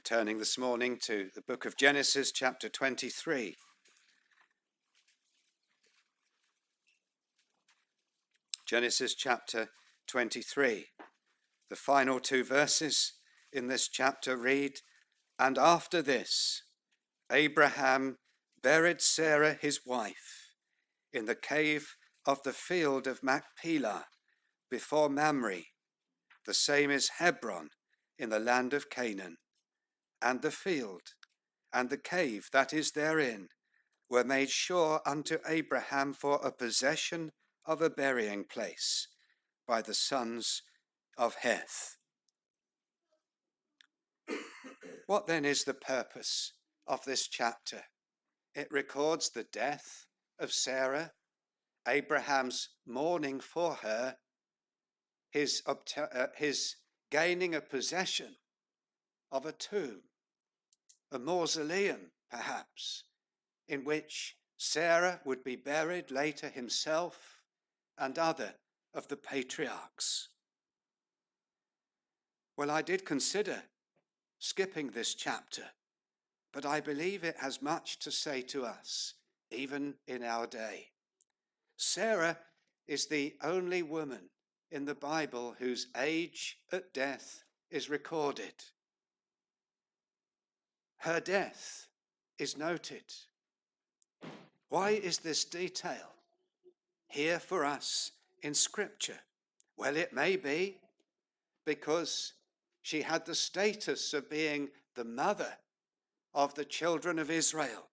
turning this morning to the book of Genesis, chapter 23. Genesis chapter 23. The final two verses in this chapter read, "And after this, Abraham buried Sarah his wife in the cave of the field of Machpelah before Mamre. The same is Hebron in the land of Canaan. And the field and the cave that is therein were made sure unto Abraham for a possession of a burying place by the sons of Heth." What then is the purpose of this chapter? It records the death of Sarah, Abraham's mourning for her, his gaining a possession of a tomb, a mausoleum perhaps, in which Sarah would be buried later himself and other of the patriarchs. Well, I did consider skipping this chapter, but I believe it has much to say to us, even in our day. Sarah is the only woman in the Bible whose age at death is recorded. Her death is noted. Why is this detail here for us in Scripture? Well, it may be because she had the status of being the mother of the children of Israel.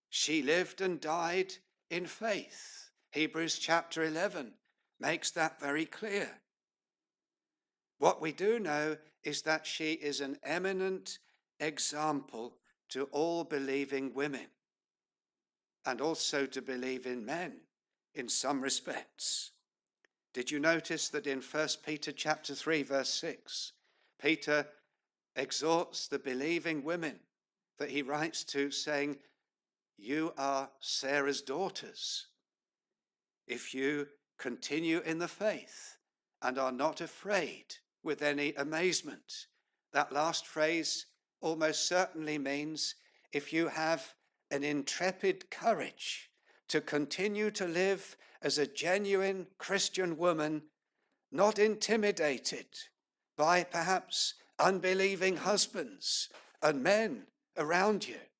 She lived and died in faith. Hebrews chapter 11 makes that very clear. What we do know is that she is an eminent example to all believing women, and also to believing men in some respects. Did you notice that in 1 Peter chapter 3 verse 6, Peter exhorts the believing women that he writes to, saying, "You are Sarah's daughters, if you continue in the faith and are not afraid with any amazement." That last phrase almost certainly means if you have an intrepid courage to continue to live as a genuine Christian woman, not intimidated by perhaps unbelieving husbands and men around you.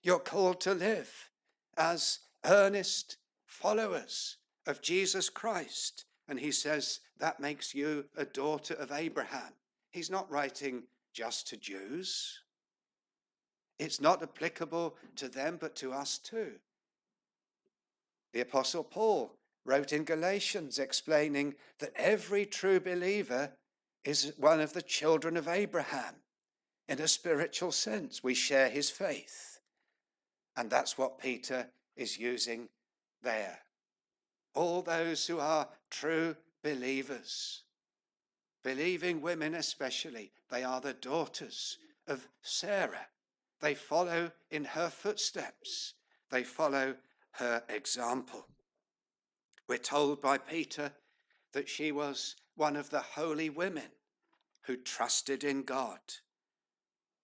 You're called to live as earnest followers of Jesus Christ. And he says that makes you a daughter of Abraham. He's not writing just to Jews. It's not applicable to them, but to us too. The Apostle Paul wrote in Galatians explaining that every true believer is one of the children of Abraham. In a spiritual sense, we share his faith. And that's what Peter is using there. All those who are true believers, believing women especially, they are the daughters of Sarah. They follow in her footsteps. They follow her example. We're told by Peter that she was one of the holy women who trusted in God,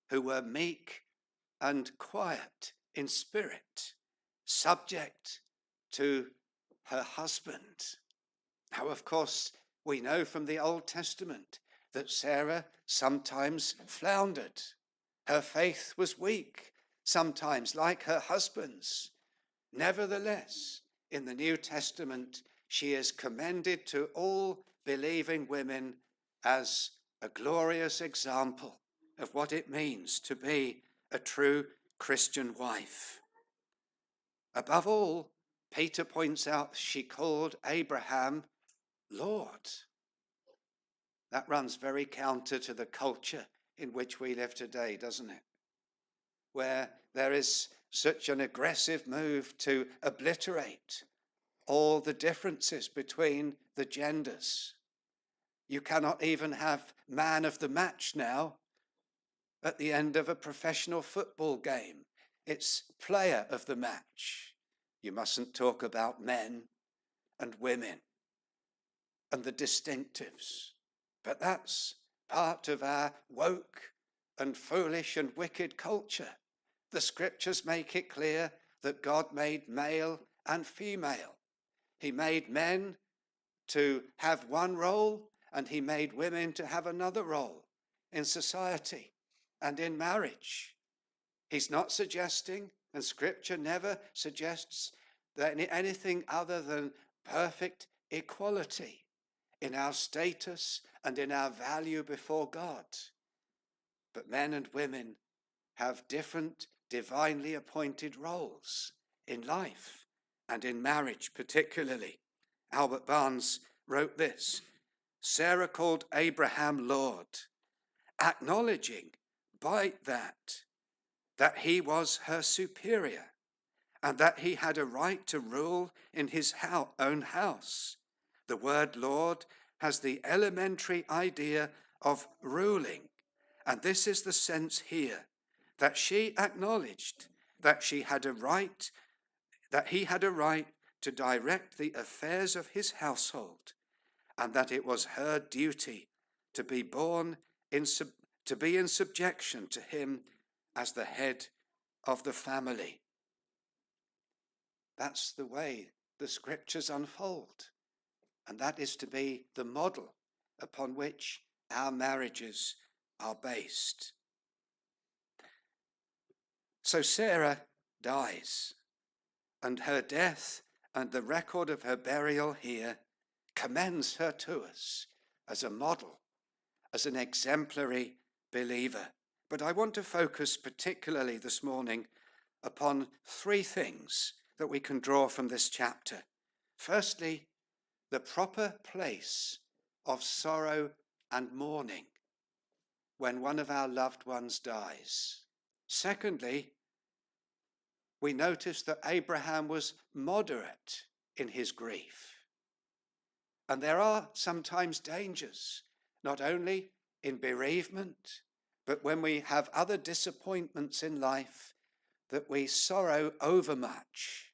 who were meek and quiet in spirit, subject to her husband. Now, of course, we know from the Old Testament that Sarah sometimes floundered. Her faith was weak, sometimes like her husband's. Nevertheless, in the New Testament, she is commended to all believing women as a glorious example of what it means to be a true Christian wife. Above all, Peter points out she called Abraham Lord. That runs very counter to the culture in which we live today, doesn't it? Where there is such an aggressive move to obliterate all the differences between the genders. You cannot even have man of the match now at the end of a professional football game. It's player of the match. You mustn't talk about men and women and the distinctives. But that's part of our woke and foolish and wicked culture. The scriptures make it clear that God made male and female. He made men to have one role, and he made women to have another role in society and in marriage. He's not suggesting, and scripture never suggests, that anything other than perfect equality in our status and in our value before God. But men and women have different divinely appointed roles in life and in marriage particularly. Albert Barnes wrote this: Sarah called Abraham Lord, acknowledging by that he was her superior and that he had a right to rule in his own house. The word Lord has the elementary idea of ruling, and this is the sense here, that she acknowledged that he had a right to direct the affairs of his household, and that it was her duty to be in subjection to him as the head of the family. That's the way the scriptures unfold, and that is to be the model upon which our marriages are based. So Sarah dies, and her death and the record of her burial here commends her to us as a model, as an exemplary believer. But I want to focus particularly this morning upon three things that we can draw from this chapter. Firstly, the proper place of sorrow and mourning when one of our loved ones dies. Secondly, we notice that Abraham was moderate in his grief. And there are sometimes dangers, not only in bereavement, but when we have other disappointments in life, that we sorrow overmuch.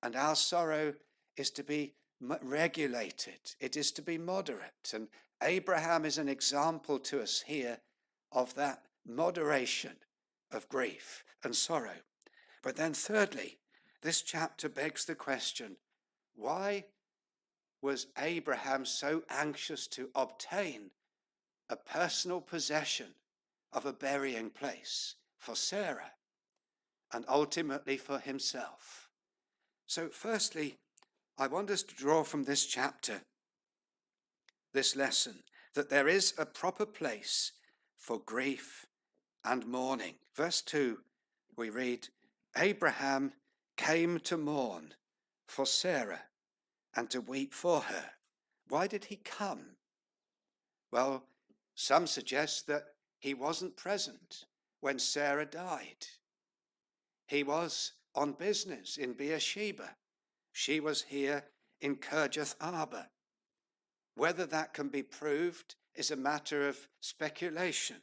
And our sorrow is to be regulated. It is to be moderate. And Abraham is an example to us here of that moderation of grief and sorrow. But then thirdly, this chapter begs the question, why was Abraham so anxious to obtain a personal possession of a burying place for Sarah and ultimately for himself? So firstly, I want us to draw from this chapter, this lesson, that there is a proper place for grief and mourning. Verse 2, we read, Abraham came to mourn for Sarah and to weep for her. Why did he come? Well, some suggest that he wasn't present when Sarah died. He was on business in Beersheba. She was here in Kirjath Arba. Whether that can be proved is a matter of speculation.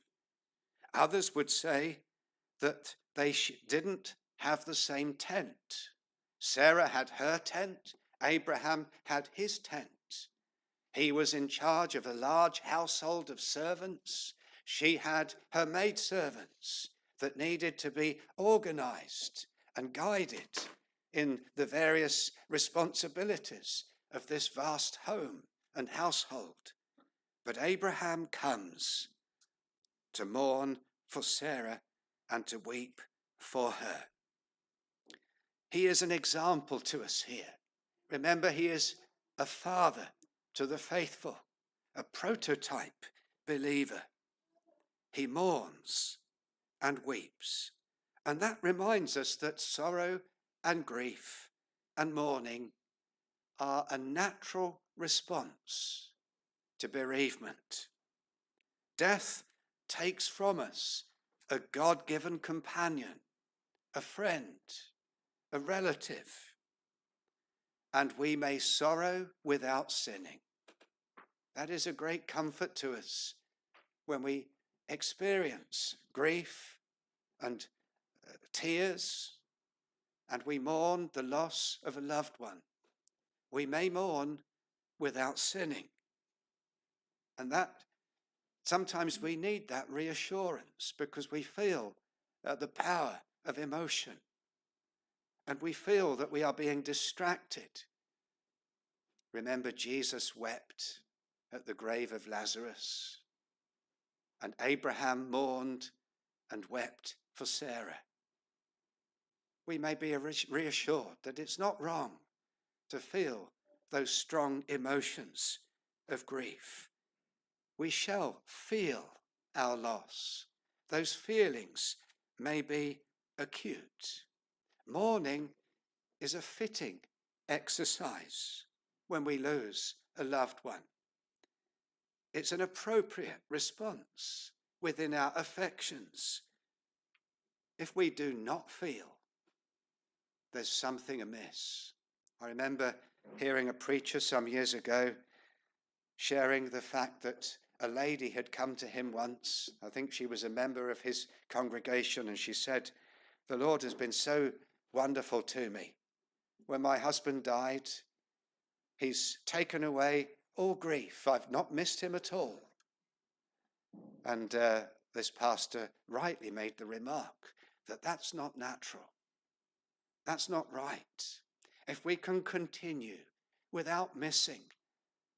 Others would say that they didn't have the same tent. Sarah had her tent, Abraham had his tent. He was in charge of a large household of servants. She had her maidservants that needed to be organized and guided in the various responsibilities of this vast home and household. But Abraham comes to mourn for Sarah and to weep for her. He is an example to us here. Remember, he is a father to the faithful, a prototype believer. He mourns and weeps. And that reminds us that sorrow and grief and mourning are a natural response to bereavement. Death takes from us a God-given companion, a friend, a relative, and we may sorrow without sinning. That is a great comfort to us when we experience grief and tears, and we mourn the loss of a loved one. We may mourn without sinning. And that Sometimes we need that reassurance because we feel the power of emotion, and we feel that we are being distracted. Remember, Jesus wept at the grave of Lazarus, and Abraham mourned and wept for Sarah. We may be reassured that it's not wrong to feel those strong emotions of grief. We shall feel our loss. Those feelings may be acute. Mourning is a fitting exercise when we lose a loved one. It's an appropriate response within our affections. If we do not feel, there's something amiss. I remember hearing a preacher some years ago sharing the fact that a lady had come to him once. I think she was a member of his congregation, and she said, "The Lord has been so wonderful to me. When my husband died, he's taken away all grief. I've not missed him at all." And this pastor rightly made the remark that that's not natural. That's not right. If we can continue without missing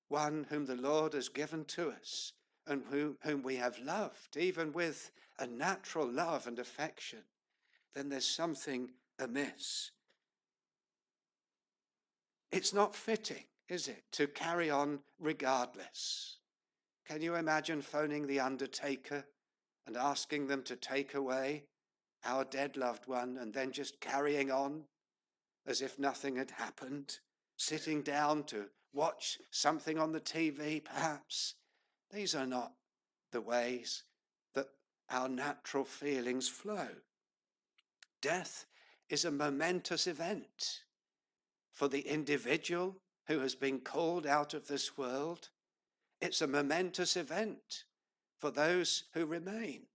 one whom the Lord has given to us and whom we have loved, even with a natural love and affection, then there's something amiss. It's not fitting, is it, to carry on regardless? Can you imagine phoning the undertaker and asking them to take away our dead loved one and then just carrying on as if nothing had happened, sitting down to watch something on the TV perhaps? These are not the ways that our natural feelings flow. Death is a momentous event for the individual who has been called out of this world. It's a momentous event for those who remain.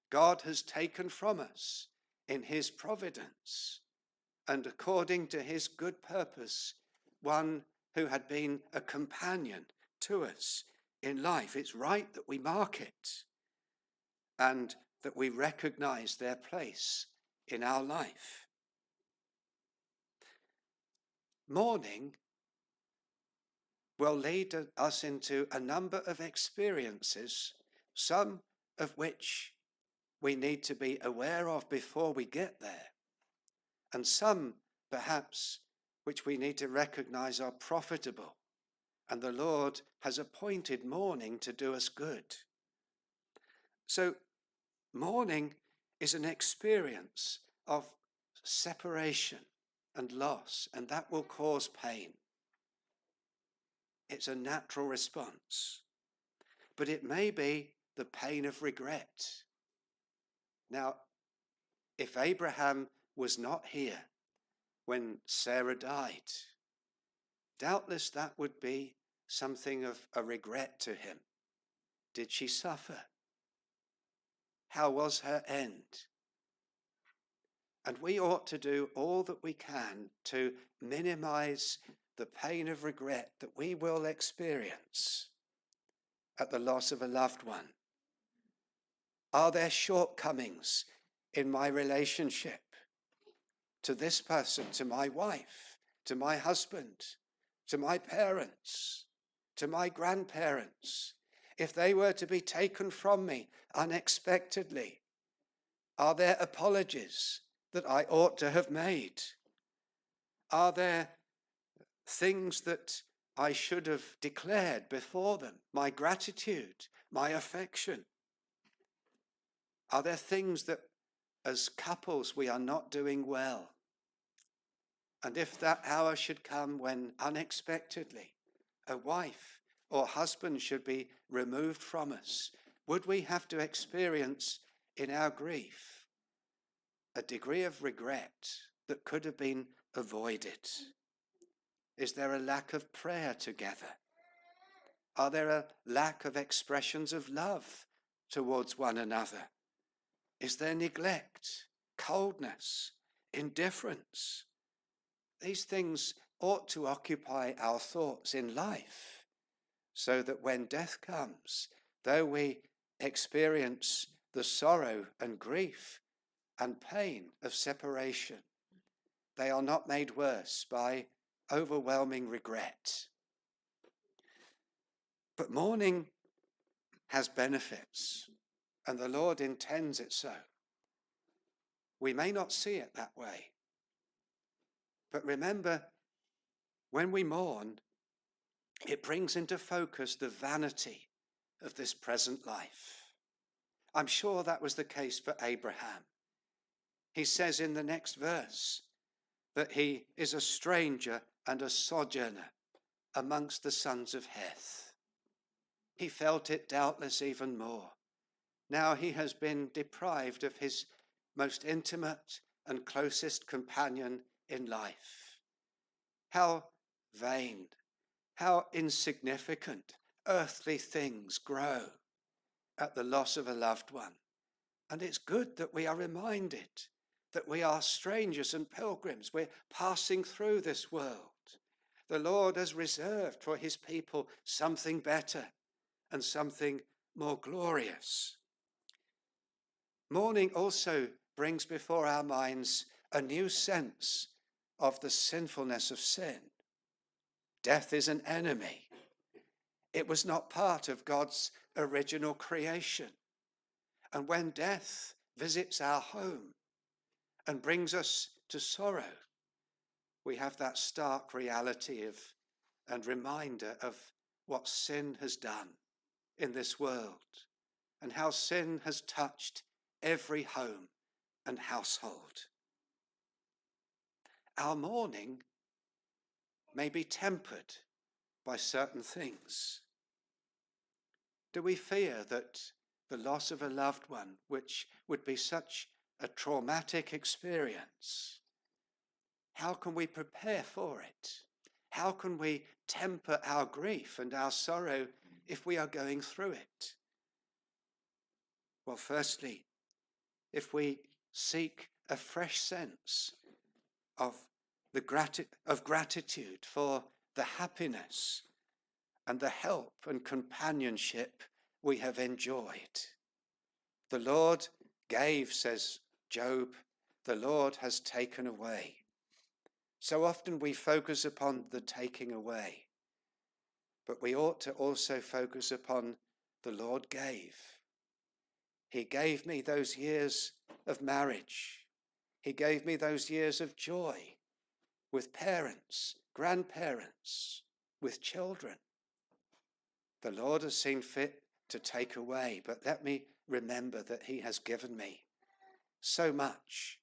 God has taken from us in his providence and according to his good purpose one who had been a companion to us in life. It's right that we mark it and that we recognize their place in our life. Mourning will lead us into a number of experiences, some of which we need to be aware of before we get there, and some perhaps which we need to recognize are profitable, and the Lord has appointed mourning to do us good. So mourning is an experience of separation and loss, and that will cause pain. It's a natural response, but it may be the pain of regret. Now, if Abraham was not here when Sarah died, doubtless that would be something of a regret to him. Did she suffer? How was her end? And we ought to do all that we can to minimize the pain of regret that we will experience at the loss of a loved one. Are there shortcomings in my relationship to this person, to my wife, to my husband, to my parents, to my grandparents? If they were to be taken from me unexpectedly, are there apologies that I ought to have made? Are there things that I should have declared before them? My gratitude, my affection? Are there things that as couples we are not doing well? And if that hour should come when unexpectedly a wife or husband should be removed from us, would we have to experience in our grief a degree of regret that could have been avoided? Is there a lack of prayer together? Are there a lack of expressions of love towards one another? Is there neglect, coldness, indifference? These things ought to occupy our thoughts in life, so that when death comes, though we experience the sorrow and grief and pain of separation, they are not made worse by overwhelming regret. But mourning has benefits, and the Lord intends it so. We may not see it that way. But remember, when we mourn, it brings into focus the vanity of this present life. I'm sure that was the case for Abraham. He says in the next verse that he is a stranger and a sojourner amongst the sons of Heth. He felt it doubtless even more. Now he has been deprived of his most intimate and closest companion in life. How vain, how insignificant earthly things grow at the loss of a loved one. And it's good that we are reminded that we are strangers and pilgrims. We're passing through this world. The Lord has reserved for his people something better and something more glorious. Mourning also brings before our minds a new sense of the sinfulness of sin. Death is an enemy. It was not part of God's original creation. And when death visits our home and brings us to sorrow, we have that stark reality of and reminder of what sin has done in this world and how sin has touched every home and household. Our mourning may be tempered by certain things. Do we fear that the loss of a loved one, which would be such a traumatic experience, how can we prepare for it? How can we temper our grief and our sorrow if we are going through it? Well, firstly, if we seek a fresh sense of gratitude for the happiness and the help and companionship we have enjoyed. The Lord gave, says Job, the Lord has taken away. So often we focus upon the taking away, but we ought to also focus upon the Lord gave. He gave me those years of marriage. He gave me those years of joy with parents, grandparents, with children. The Lord has seen fit to take away, but let me remember that he has given me so much,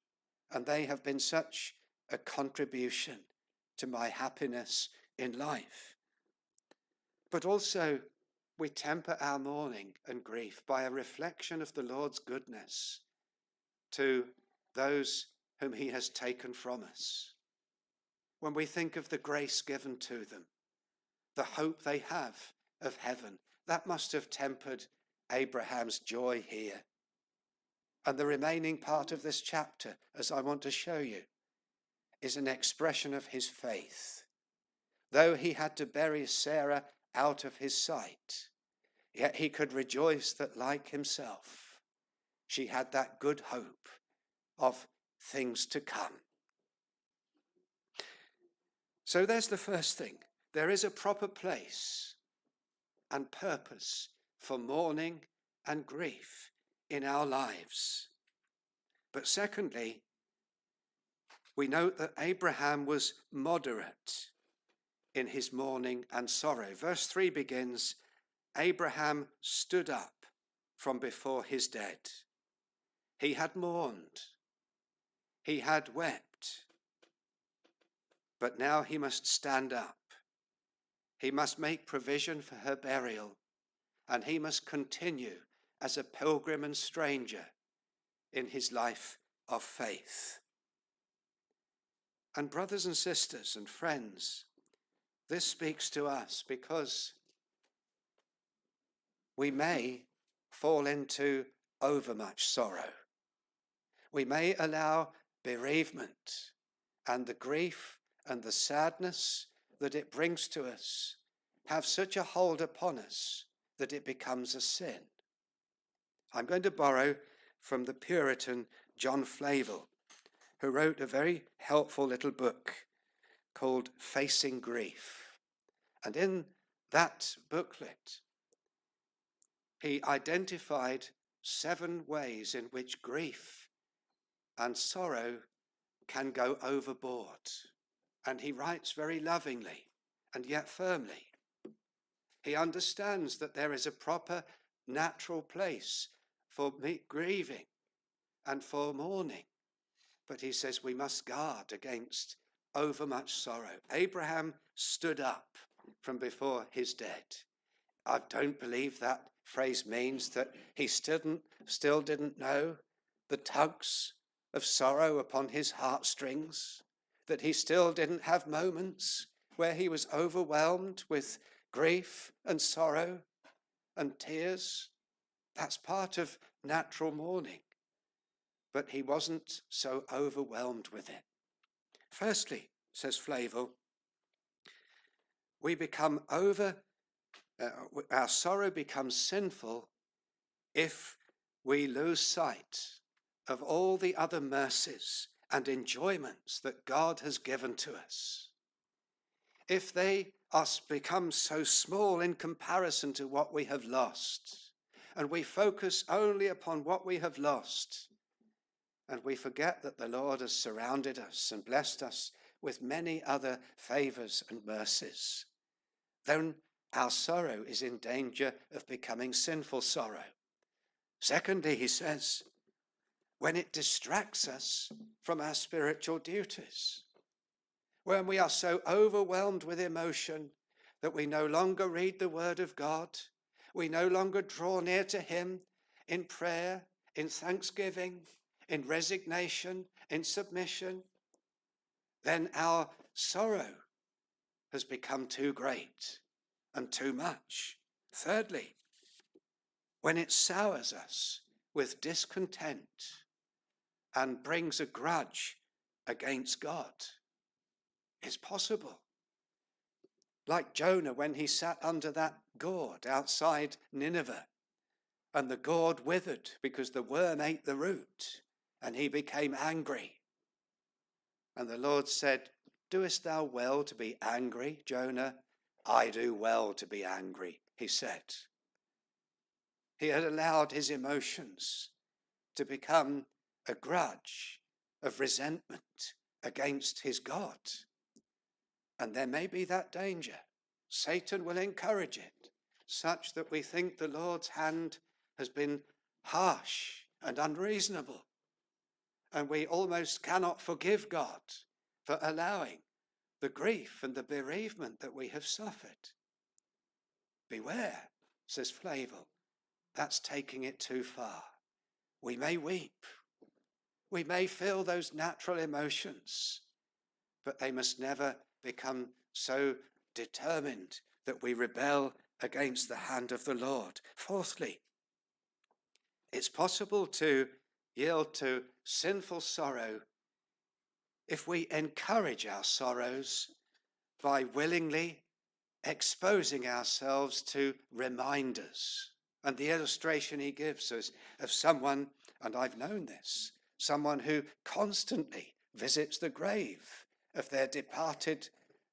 and they have been such a contribution to my happiness in life. But also, we temper our mourning and grief by a reflection of the Lord's goodness to those whom he has taken from us. When we think of the grace given to them, the hope they have of heaven, that must have tempered Abraham's joy here. And the remaining part of this chapter, as I want to show you, is an expression of his faith. Though he had to bury Sarah out of his sight, yet he could rejoice that, like himself, she had that good hope of things to come. So there's the first thing. There is a proper place and purpose for mourning and grief in our lives. But secondly, we note that Abraham was moderate in his mourning and sorrow. Verse 3 begins, Abraham stood up from before his dead. He had mourned. He had wept. But now he must stand up. He must make provision for her burial, and he must continue as a pilgrim and stranger in his life of faith. And brothers and sisters and friends, this speaks to us because we may fall into overmuch sorrow. We may allow bereavement and the grief and the sadness that it brings to us have such a hold upon us that it becomes a sin. I'm going to borrow from the Puritan John Flavel, who wrote a very helpful little book called Facing Grief. And in that booklet, he identified 7 ways in which grief and sorrow can go overboard. And he writes very lovingly and yet firmly. He understands that there is a proper natural place for grieving and for mourning. But he says we must guard against overmuch sorrow. Abraham stood up from before his dead. I don't believe that phrase means that he still didn't know the tugs of sorrow upon his heartstrings, that he still didn't have moments where he was overwhelmed with grief and sorrow and tears. That's part of natural mourning. But he wasn't so overwhelmed with it. Firstly, says Flavel, our sorrow becomes sinful if we lose sight of all the other mercies and enjoyments that God has given to us. If they become so small in comparison to what we have lost, and we focus only upon what we have lost, and we forget that the Lord has surrounded us and blessed us with many other favors and mercies, then our sorrow is in danger of becoming sinful sorrow. Secondly, he says, when it distracts us from our spiritual duties, when we are so overwhelmed with emotion that we no longer read the word of God, we no longer draw near to him in prayer, in thanksgiving, in resignation, in submission, then our sorrow has become too great and too much. Thirdly, when it sours us with discontent and brings a grudge against God, it's possible. Like Jonah when he sat under that gourd outside Nineveh, and the gourd withered because the worm ate the root, and he became angry. And the Lord said, "Doest thou well to be angry, Jonah?" "I do well to be angry," he said. He had allowed his emotions to become a grudge of resentment against his God. And there may be that danger. Satan will encourage it, such that we think the Lord's hand has been harsh and unreasonable. And we almost cannot forgive God for allowing the grief and the bereavement that we have suffered. Beware, says Flavel, that's taking it too far. We may weep. We may feel those natural emotions, but they must never become so determined that we rebel against the hand of the Lord. Fourthly, it's possible to yield to sinful sorrow if we encourage our sorrows by willingly exposing ourselves to reminders. And the illustration he gives us of someone, and I've known this, someone who constantly visits the grave of their departed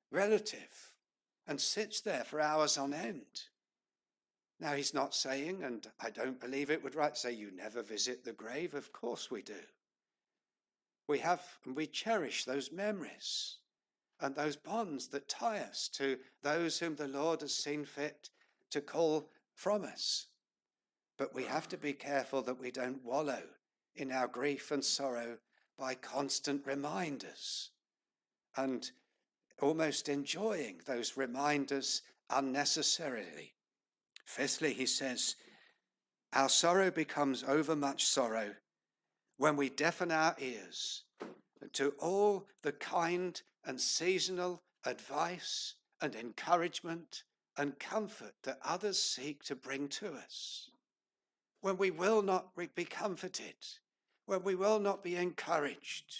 relative and sits there for hours on end. Now, he's not saying, and I don't believe it would right say, you never visit the grave. Of course we do. We have and we cherish those memories and those bonds that tie us to those whom the Lord has seen fit to call from us. But we have to be careful that we don't wallow in our grief and sorrow by constant reminders and almost enjoying those reminders unnecessarily. Fifthly, he says, our sorrow becomes overmuch sorrow when we deafen our ears to all the kind and seasonal advice and encouragement and comfort that others seek to bring to us. When we will not be comforted, when we will not be encouraged,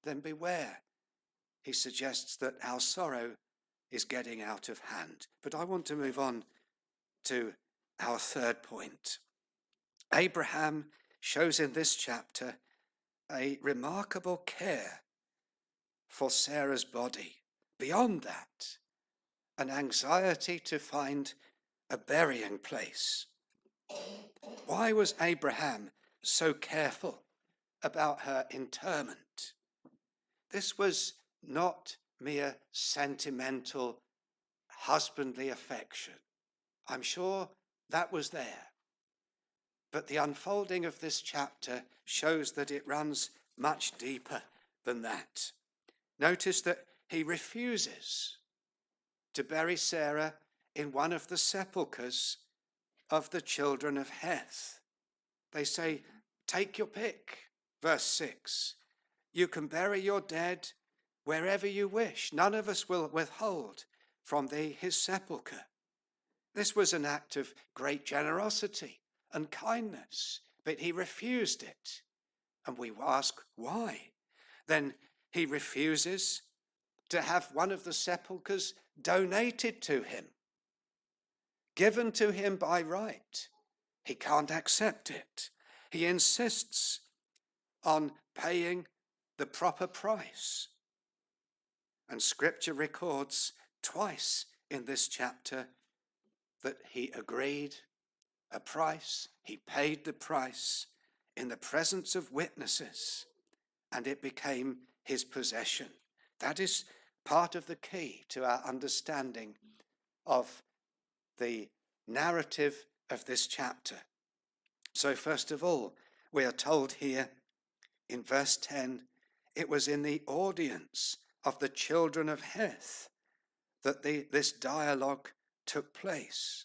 then beware. He suggests that our sorrow is getting out of hand. But I want to move on to our third point. Abraham shows in this chapter a remarkable care for Sarah's body. Beyond that, an anxiety to find a burying place. Why was Abraham so careful about her interment? This was not mere sentimental, husbandly affection. I'm sure that was there. But the unfolding of this chapter shows that it runs much deeper than that. Notice that he refuses to bury Sarah in one of the sepulchres of the children of Heth. They say, take your pick. Verse 6, you can bury your dead wherever you wish. None of us will withhold from thee his sepulchre. This was an act of great generosity and kindness, but he refused it. And we ask why. Then he refuses to have one of the sepulchres donated to him, given to him by right. He can't accept it. He insists on paying the proper price. And Scripture records twice in this chapter that he agreed a price, he paid the price in the presence of witnesses, and it became his possession. That is part of the key to our understanding of the narrative of this chapter. So first of all, we are told here in verse 10, it was in the audience of the children of Heth that this dialogue took place.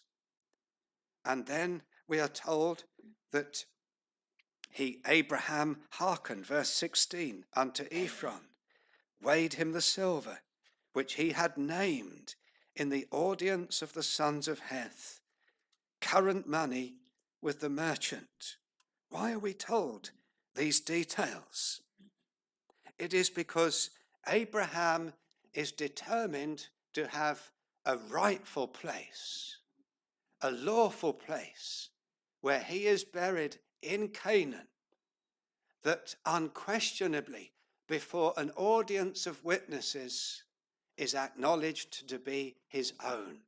And then we are told that Abraham hearkened, verse 16, unto Ephron, weighed him the silver, which he had named in the audience of the sons of Heth, current money with the merchant. Why are we told these details? It is because Abraham is determined to have a rightful place, a lawful place, where he is buried in Canaan, that unquestionably before an audience of witnesses is acknowledged to be his own.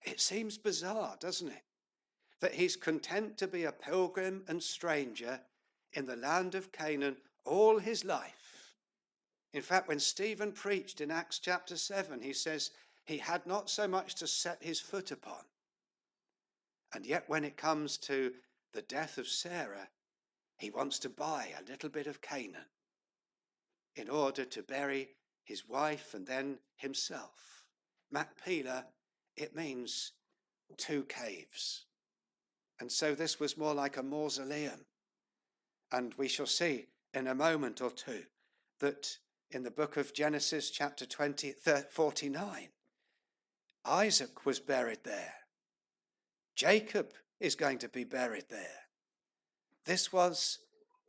It seems bizarre, doesn't it? That he's content to be a pilgrim and stranger in the land of Canaan all his life. In fact, when Stephen preached in Acts chapter 7, he says he had not so much to set his foot upon. And yet when it comes to the death of Sarah, he wants to buy a little bit of Canaan in order to bury his wife and then himself. Machpelah, it means two caves. And so this was more like a mausoleum. And we shall see in a moment or two that in the book of Genesis chapter 49, Isaac was buried there. Jacob is going to be buried there. This was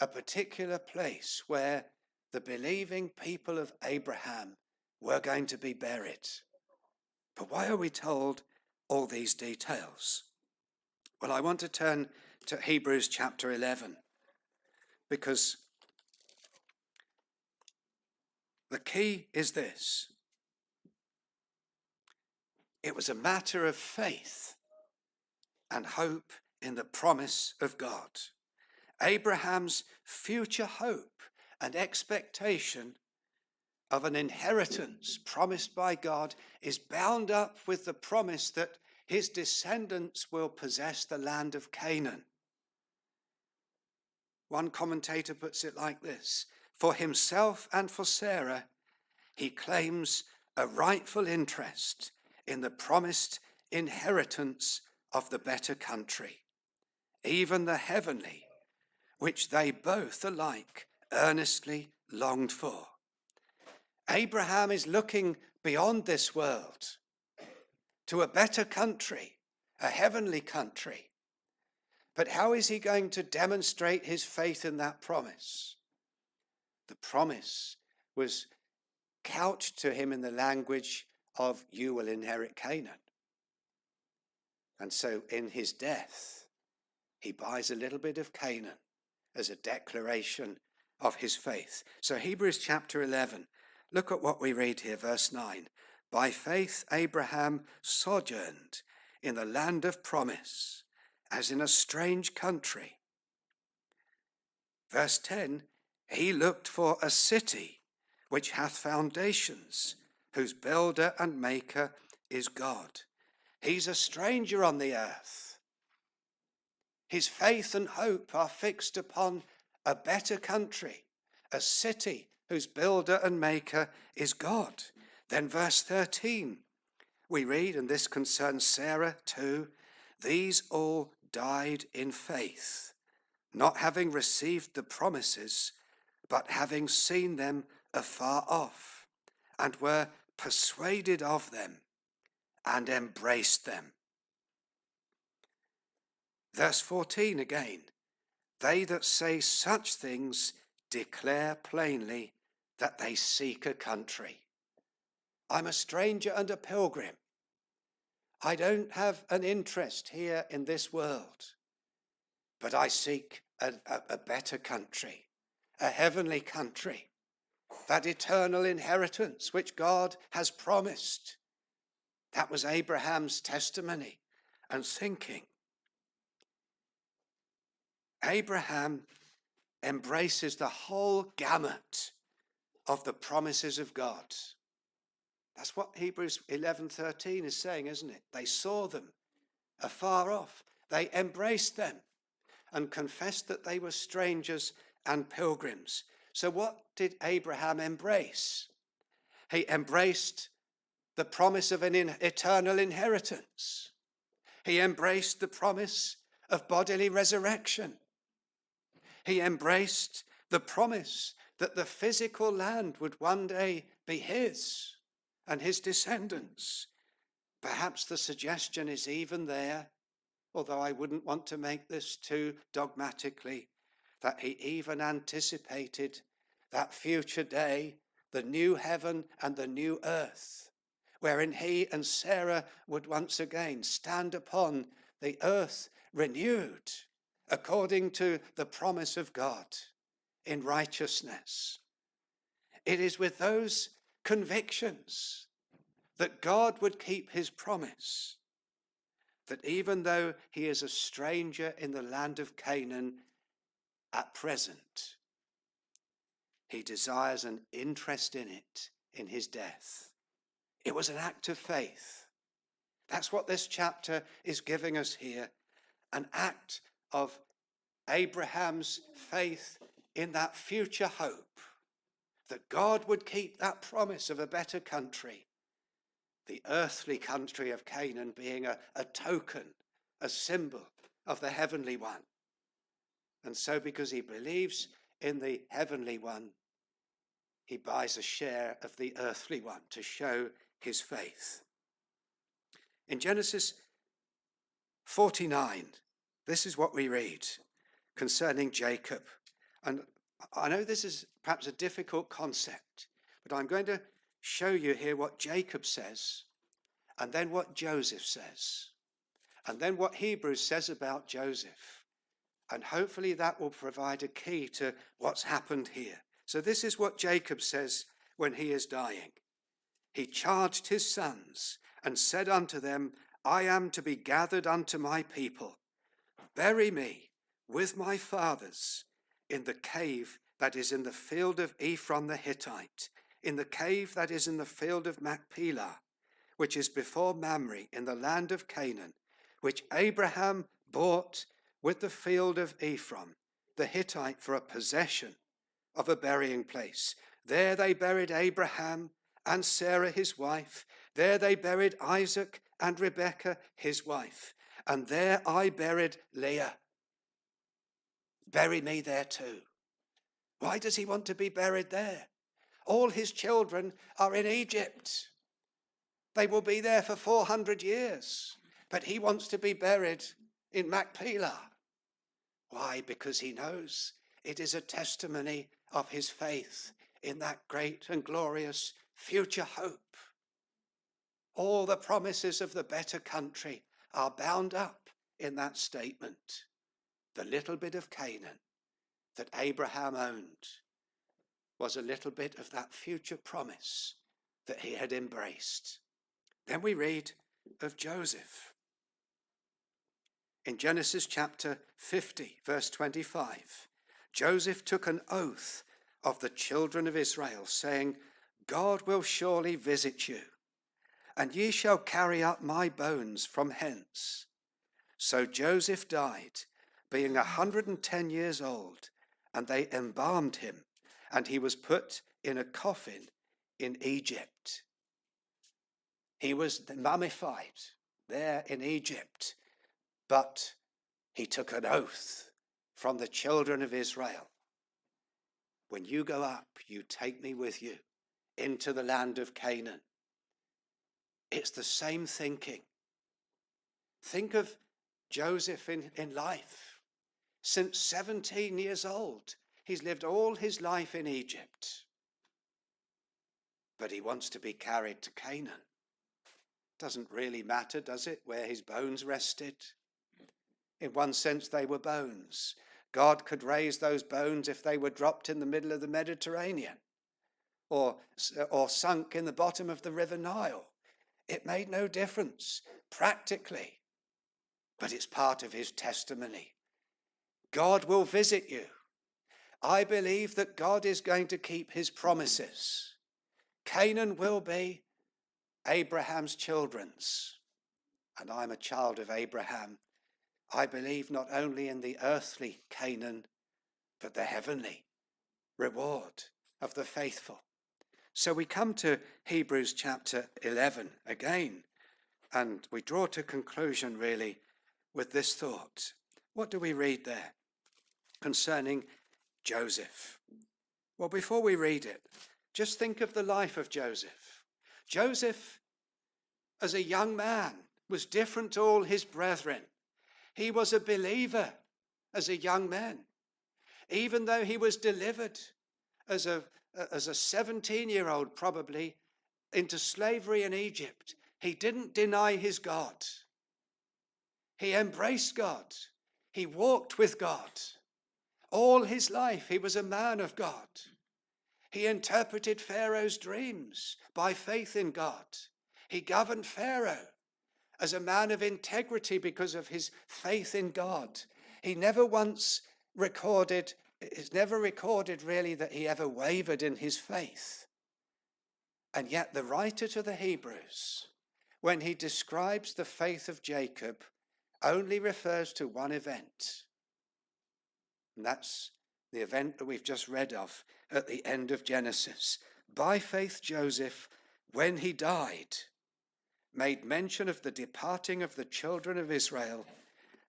a particular place where the believing people of Abraham were going to be buried. But why are we told all these details? Well, I want to turn to Hebrews chapter 11, because the key is this. It was a matter of faith and hope in the promise of God. Abraham's future hope and expectation of an inheritance promised by God is bound up with the promise that his descendants will possess the land of Canaan. One commentator puts it like this: for himself and for Sarah, he claims a rightful interest in the promised inheritance of the better country, even the heavenly, which they both alike earnestly longed for. Abraham is looking beyond this world to a better country, a heavenly country. But how is he going to demonstrate his faith in that promise? The promise was couched to him in the language of, you will inherit Canaan. And so in his death, he buys a little bit of Canaan as a declaration of his faith. So Hebrews chapter 11, look at what we read here, verse 9. By faith Abraham sojourned in the land of promise, as in a strange country. Verse 10, he looked for a city which hath foundations, whose builder and maker is God. He's a stranger on the earth. His faith and hope are fixed upon a better country, a city whose builder and maker is God. Then verse 13, we read, and this concerns Sarah too, these all died in faith, not having received the promises, but having seen them afar off, and were persuaded of them, and embraced them. Verse 14 again, they that say such things declare plainly that they seek a country. I'm a stranger and a pilgrim. I don't have an interest here in this world, but I seek a better country, a heavenly country, that eternal inheritance which God has promised. That was Abraham's testimony and thinking. Abraham embraces the whole gamut of the promises of God. That's what Hebrews 11:13 is saying, isn't it? They saw them afar off. They embraced them and confessed that they were strangers and pilgrims. So what did Abraham embrace? He embraced the promise of an eternal inheritance. He embraced the promise of bodily resurrection. He embraced the promise that the physical land would one day be his and his descendants. Perhaps the suggestion is even there, although I wouldn't want to make this too dogmatically, that he even anticipated that future day, the new heaven and the new earth, wherein he and Sarah would once again stand upon the earth renewed according to the promise of God in righteousness. It is with those convictions that God would keep his promise, that even though he is a stranger in the land of Canaan at present, he desires an interest in it in his death. It was an act of faith. That's what this chapter is giving us here, an act of Abraham's faith in that future hope, that God would keep that promise of a better country, the earthly country of Canaan being a token, a symbol of the heavenly one. And so because he believes in the heavenly one, he buys a share of the earthly one to show his faith. In Genesis 49, this is what we read concerning Jacob. And I know this is perhaps a difficult concept, but I'm going to show you here what Jacob says, and then what Joseph says, and then what Hebrews says about Joseph. And hopefully that will provide a key to what's happened here. So this is what Jacob says when he is dying. He charged his sons and said unto them, I am to be gathered unto my people. Bury me with my fathers in the cave that is in the field of Ephron the Hittite, in the cave that is in the field of Machpelah, which is before Mamre in the land of Canaan, which Abraham bought with the field of Ephron the Hittite for a possession of a burying place. There they buried Abraham and Sarah his wife. There they buried Isaac and Rebekah his wife. And there I buried Leah. Bury me there too. Why does he want to be buried there? All his children are in Egypt. They will be there for 400 years. But he wants to be buried in Machpelah. Why? Because he knows it is a testimony of his faith in that great and glorious future hope. All the promises of the better country are bound up in that statement. The little bit of Canaan that Abraham owned was a little bit of that future promise that he had embraced. Then we read of Joseph. In Genesis chapter 50, verse 25, Joseph took an oath of the children of Israel, saying, God will surely visit you, and ye shall carry up my bones from hence. So Joseph died, being 110 years old, and they embalmed him, and he was put in a coffin in Egypt. He was mummified there in Egypt, but he took an oath from the children of Israel. When you go up, you take me with you into the land of Canaan. It's the same thinking. Think of Joseph in life. Since 17 years old, he's lived all his life in Egypt. But he wants to be carried to Canaan. Doesn't really matter, does it, where his bones rested? In one sense, they were bones. God could raise those bones if they were dropped in the middle of the Mediterranean or sunk in the bottom of the River Nile. It made no difference practically, but it's part of his testimony. God will visit you. I believe that God is going to keep his promises. Canaan will be Abraham's children's, and I'm a child of Abraham. I believe not only in the earthly Canaan, but the heavenly reward of the faithful. So we come to Hebrews chapter 11 again, and we draw to conclusion really with this thought. What do we read there concerning Joseph? Well, before we read it, just think of the life of Joseph. Joseph, as a young man, was different to all his brethren. He was a believer as a young man. Even though he was delivered as a 17-year-old probably into slavery in Egypt, he didn't deny his God. He embraced God. He walked with God. All his life he was a man of God. He interpreted Pharaoh's dreams by faith in God. He governed Pharaoh as a man of integrity because of his faith in God. He never once recorded, it's never recorded really that he ever wavered in his faith. And yet the writer to the Hebrews, when he describes the faith of Jacob, only refers to one event. And that's the event that we've just read of at the end of Genesis. By faith Joseph, when he died, made mention of the departing of the children of Israel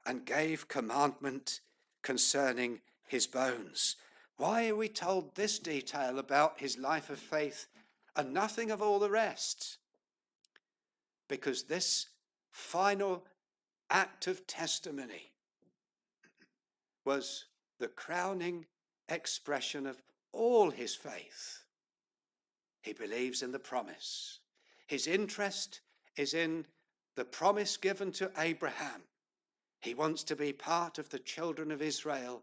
and gave commandment concerning his bones. Why are we told this detail about his life of faith and nothing of all the rest? Because this final act of testimony was the crowning expression of all his faith. He believes in the promise. His interest is in the promise given to Abraham. He wants to be part of the children of Israel,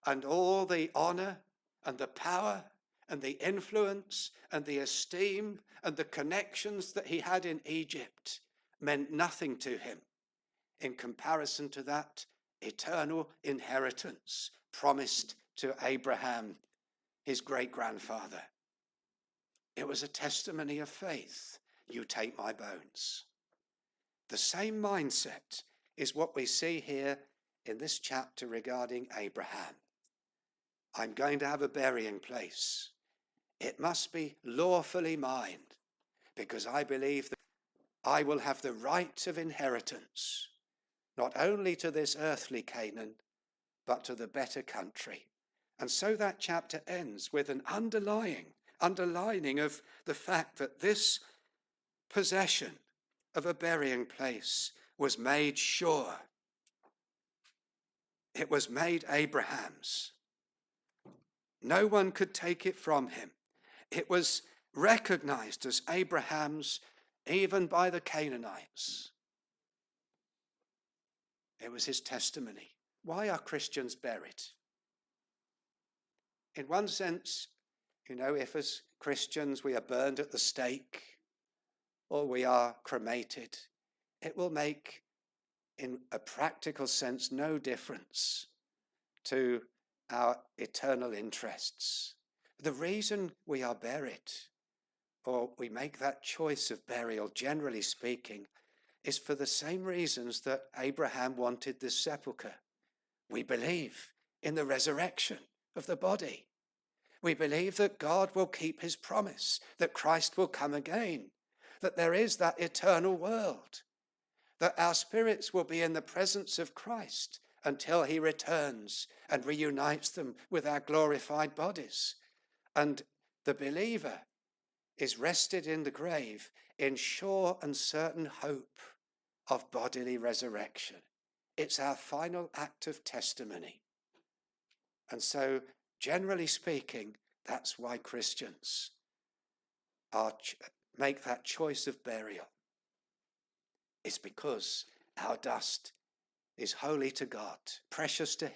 and all the honor and the power and the influence and the esteem and the connections that he had in Egypt meant nothing to him in comparison to that eternal inheritance promised to Abraham, his great-grandfather. It was a testimony of faith. You take my bones. The same mindset is what we see here in this chapter regarding Abraham. I'm going to have a burying place. It must be lawfully mine, because I believe that I will have the right of inheritance, not only to this earthly Canaan, but to the better country. And so that chapter ends with an underlining of the fact that this possession of a burying place was made sure. It was made Abraham's. No one could take it from him. It was recognized as Abraham's even by the Canaanites. It was his testimony. Why are Christians buried? In one sense, if as Christians we are burned at the stake or we are cremated, it will make, in a practical sense, no difference to our eternal interests. The reason we are buried, or we make that choice of burial, generally speaking, is for the same reasons that Abraham wanted this sepulchre. We believe in the resurrection of the body. We believe that God will keep his promise, that Christ will come again, that there is that eternal world, that our spirits will be in the presence of Christ until he returns and reunites them with our glorified bodies. And the believer is rested in the grave in sure and certain hope of bodily resurrection. It's our final act of testimony. And so, generally speaking, that's why Christians make that choice of burial. It's because our dust is holy to God, precious to him.